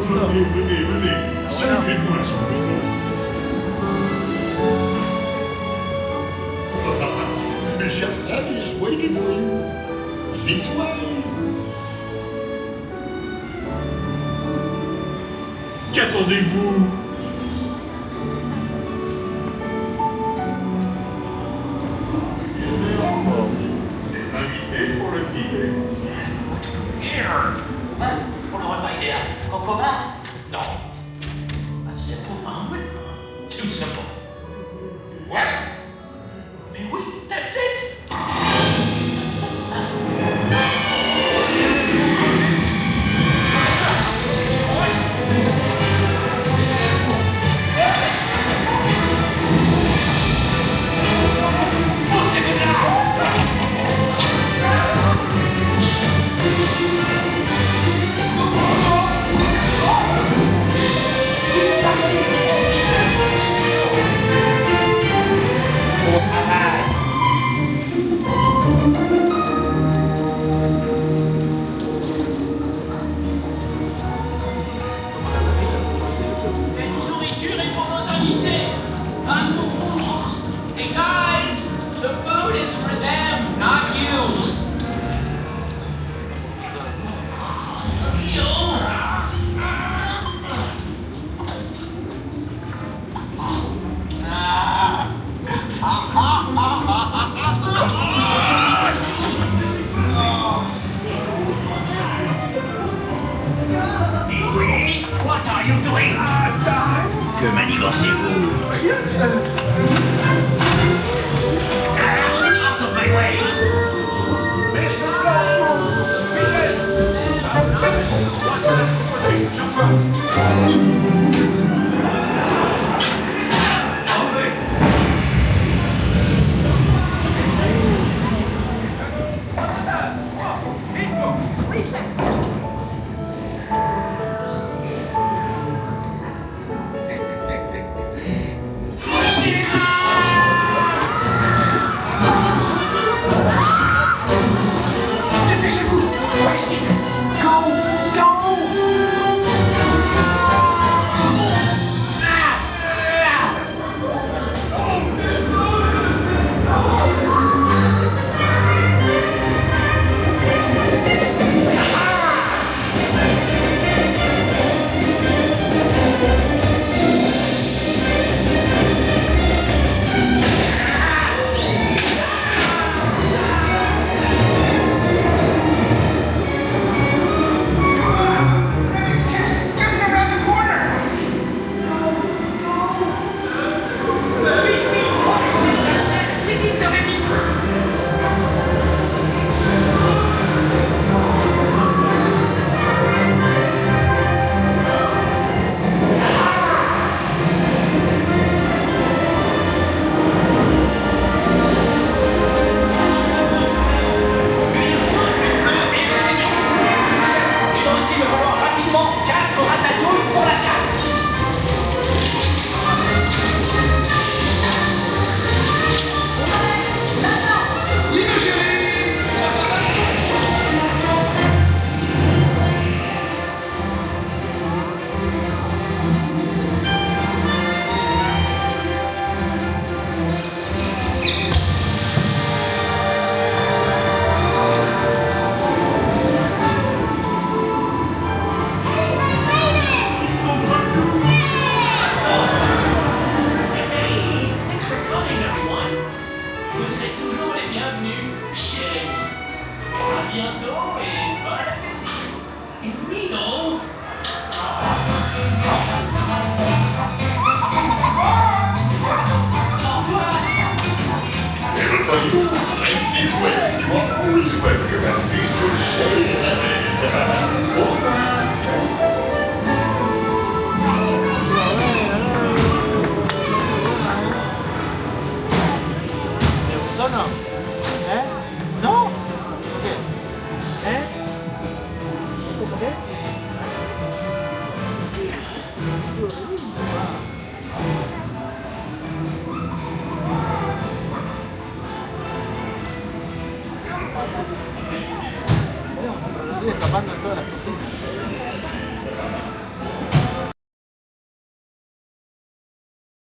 Venez, saluez-moi. Mes chers frères, he is waiting for you. This way. Qu'attendez-vous? Les invités pour le dîner. Yes, what to do here? Hein? Pour le repas idéal, coq au vin? Non. A simple omelet? Too simple. Voilà. Mais oui, that's it! Cette nourriture est pour nos invités, pas pour vous. Hey guys, the food is for them, not you. What are you doing? Que manigancez-vous? Out of my way! Dépêchez-vous! Voici! Go! Go! This kitchen's just around the corner! Visite de Remy! Il va aussi me falloir rapidement 4 ratatouilles pour la carte. Hey, thanks for coming everyone. Vous serez toujours les bienvenus chez Remy. À bientôt et bon appétit. Et Mino. Au revoir. Never for you. Right this way. You are always welcome at this good Non. Hein? Non? Ok. Hein? Ok? Está tapando toda la cocina.